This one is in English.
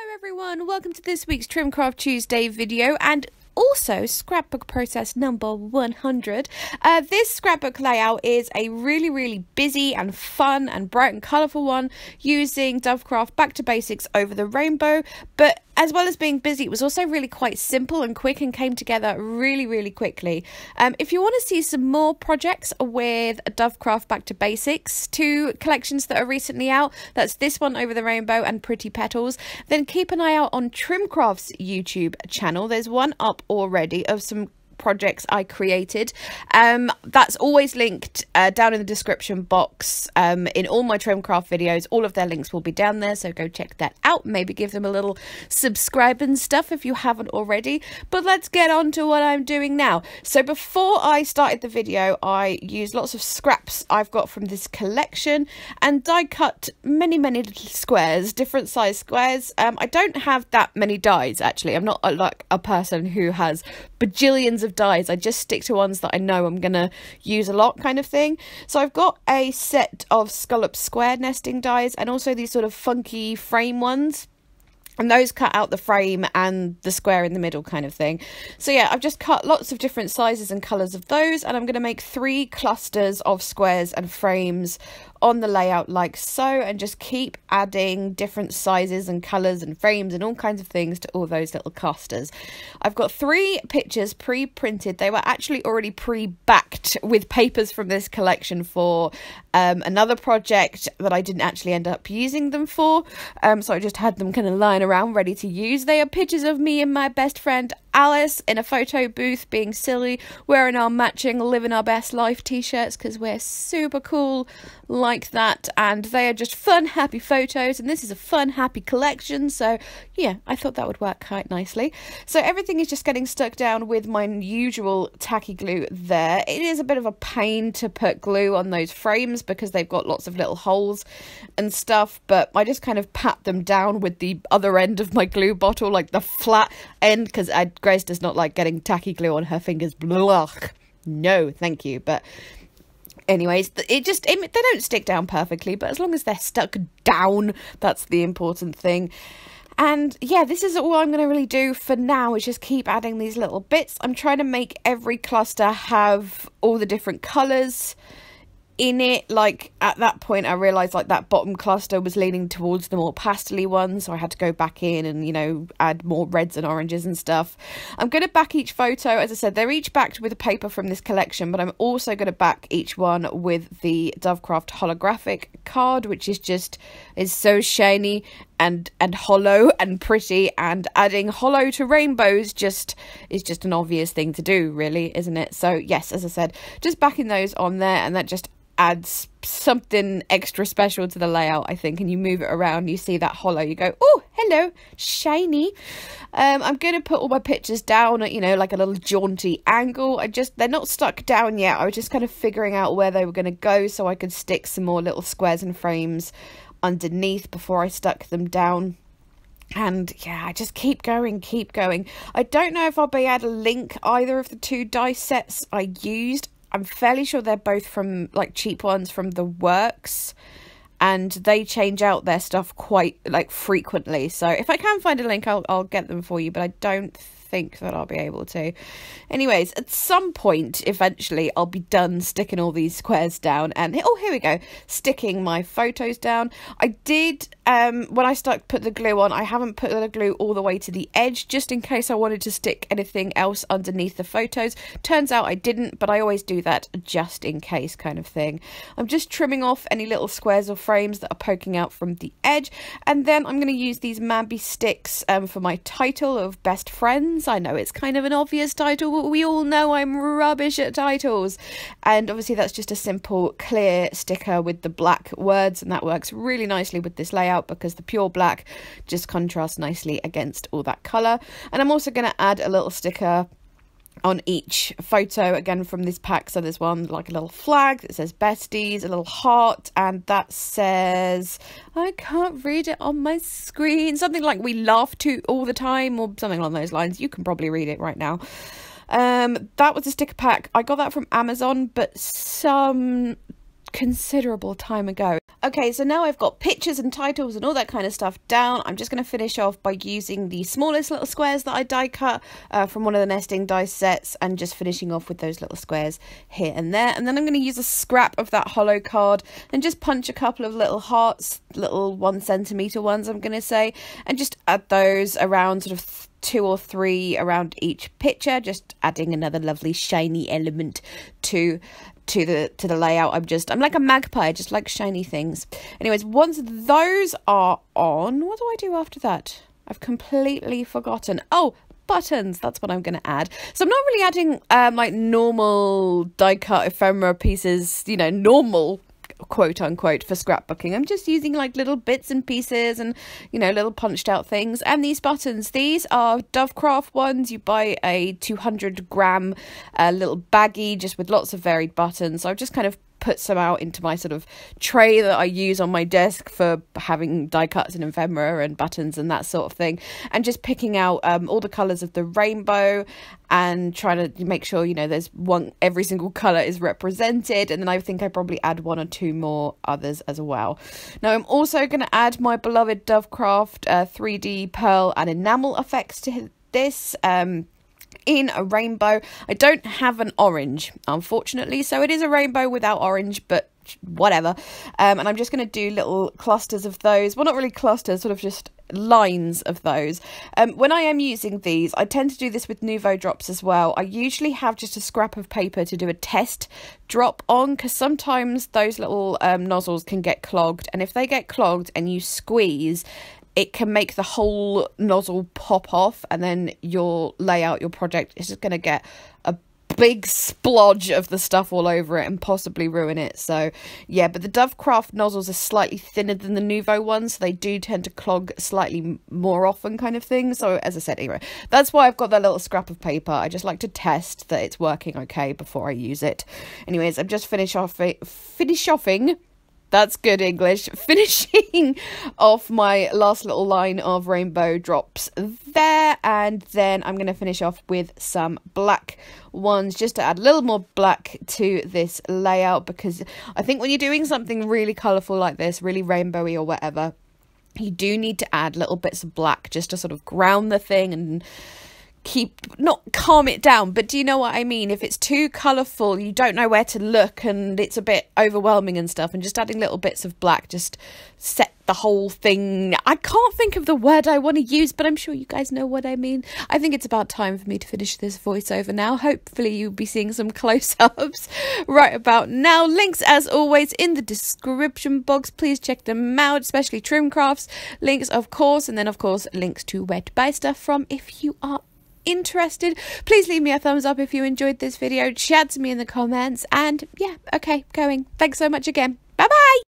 Hello everyone, welcome to this week's Trimcraft Tuesday video and also scrapbook process number 100. This scrapbook layout is a really busy and fun and bright and colourful one using Dovecraft Back to Basics over the rainbow, but as well as being busy, it was also really quite simple and quick and came together really quickly. If you want to see some more projects with Dovecraft Back to Basics, two collections that are recently out, that's this one over the rainbow and Pretty Petals, then keep an eye out on Trimcraft's YouTube channel. There's one up already of some projects I created. That's always linked down in the description box in all my Trimcraft videos. All of their links will be down there, so go check that out. Maybe give them a little subscribe and stuff if you haven't already. But let's get on to what I'm doing now. So before I started the video, I used lots of scraps I've got from this collection and die cut many little squares, different size squares. I don't have that many dies actually. I'm not like a person who has bajillions of dies. I just stick to ones that I know I'm gonna use a lot, kind of thing. So I've got a set of scallop square nesting dies and also these sort of funky frame ones, and those cut out the frame and the square in the middle kind of thing. So yeah, I've just cut lots of different sizes and colours of those, and I'm going to make 3 clusters of squares and frames on the layout like so, and just keep adding different sizes and colours and frames and all kinds of things to all those little clusters. I've got 3 pictures pre-printed. They were actually already pre-backed with papers from this collection for another project that I didn't actually end up using them for, so I just had them kind of lying around ready to use. They are pictures of me and my best friend Alice in a photo booth being silly, wearing our matching living our best life t-shirts because we're super cool like that, and they are just fun happy photos, and this is a fun happy collection, so yeah, I thought that would work quite nicely. So everything is just getting stuck down with my usual tacky glue there. It is a bit of a pain to put glue on those frames because they've got lots of little holes and stuff, but I just kind of pat them down with the other end of my glue bottle, like the flat end, because Grace does not like getting tacky glue on her fingers. Blah. No, thank you. But anyways, they don't stick down perfectly, but as long as they're stuck down, that's the important thing. And yeah, this is all I'm going to really do for now, is just keep adding these little bits. I'm trying to make every cluster have all the different colours in it. Like at that point I realized like that bottom cluster was leaning towards the more pastel-y one, so I had to go back in and, you know, add more reds and oranges and stuff. I'm going to back each photo, as I said, they're each backed with a paper from this collection, but I'm also going to back each one with the Dovecraft holographic card, which is so shiny and hollow and pretty, and adding hollow to rainbows is just an obvious thing to do, really, isn't it? So yes, as I said, just backing those on there, and that just adds something extra special to the layout, I think. And you move it around, you see that hollow, you go, oh, hello, shiny. I'm going to put all my pictures down at, you know, like a little jaunty angle. They're not stuck down yet. I was just kind of figuring out where they were going to go so I could stick some more little squares and frames underneath before I stuck them down. And yeah, I just keep going. I don't know if I'll be able to link either of the 2 die sets I used. I'm fairly sure they're both from like cheap ones from the works, and they change out their stuff quite like frequently. So if I can find a link, I'll get them for you, but I don't think that I'll be able to. Anyways, at some point eventually I'll be done sticking all these squares down, and oh, here we go, sticking my photos down. I did when I put the glue on, I haven't put the glue all the way to the edge, just in case I wanted to stick anything else underneath the photos. Turns out I didn't, but I always do that just in case, kind of thing. I'm just trimming off any little squares or frames that are poking out from the edge, and then I'm going to use these Mambi sticks for my title of Best Friends. I know it's kind of an obvious title, but we all know I'm rubbish at titles, and obviously that's just a simple clear sticker with the black words, and that works really nicely with this layout because the pure black just contrasts nicely against all that colour. And I'm also going to add a little sticker on each photo, again from this pack. So there's one like a little flag that says besties, a little heart, and that says, I can't read it on my screen, something like we laugh to all the time, or something along those lines. You can probably read it right now. That was a sticker pack. I got that from Amazon, but some considerable time ago. Okay, so now I've got pictures and titles and all that kind of stuff down. I'm just going to finish off by using the smallest little squares that I die cut from one of the nesting dice sets, and just finishing off with those little squares here and there. And then I'm going to use a scrap of that hollow card and just punch a couple of little hearts, little 1 centimetre ones, I'm going to say, and just add those around sort of 2 or 3 around each picture, just adding another lovely shiny element to the layout. I'm like a magpie, I just like shiny things. Anyways, once those are on, what do I do after that? I've completely forgotten. Oh, buttons, that's what I'm going to add. So I'm not really adding like normal die cut ephemera pieces, you know, normal quote unquote for scrapbooking. I'm just using like little bits and pieces and, you know, little punched out things. And these buttons, these are Dovecraft ones. You buy a 200-gram little baggie just with lots of varied buttons. So I've just kind of put some out into my sort of tray that I use on my desk for having die cuts and ephemera and buttons and that sort of thing, and just picking out all the colours of the rainbow and trying to make sure, you know, there's every single colour is represented. And then I think I probably add 1 or 2 more others as well. Now I'm also going to add my beloved Dovecraft 3D pearl and enamel effects to this in a rainbow. I don't have an orange, unfortunately, so it is a rainbow without orange, but whatever. And I'm just going to do little clusters of those. Well, not really clusters, sort of just lines of those. When I am using these, I tend to do this with Nouveau drops as well. I usually have just a scrap of paper to do a test drop on, because sometimes those little nozzles can get clogged, and if they get clogged and you squeeze, it can make the whole nozzle pop off, and then your layout, your project is just going to get a big splodge of the stuff all over it and possibly ruin it. So yeah, but the Dovecraft nozzles are slightly thinner than the Nouveau ones, so they do tend to clog slightly more often, kind of thing. So as I said, anyway, that's why I've got that little scrap of paper. I just like to test that it's working okay before I use it. Anyways, I'm just finishing off my last little line of rainbow drops there, and then I'm going to finish off with some black ones just to add a little more black to this layout, because I think when you're doing something really colourful like this, really rainbowy or whatever, you do need to add little bits of black just to sort of ground the thing and not calm it down, but do you know what I mean? If it's too colourful, you don't know where to look and it's a bit overwhelming and stuff, and just adding little bits of black just set the whole thing. I can't think of the word I want to use, but I'm sure you guys know what I mean. I think it's about time for me to finish this voiceover now. Hopefully you'll be seeing some close-ups right about now. Links, as always, in the description box. Please check them out, especially Trimcraft's links, of course, and then, of course, links to where to buy stuff from if you are interested. Please leave me a thumbs up if you enjoyed this video, chat to me in the comments, and yeah, okay, going. Thanks so much again. Bye bye.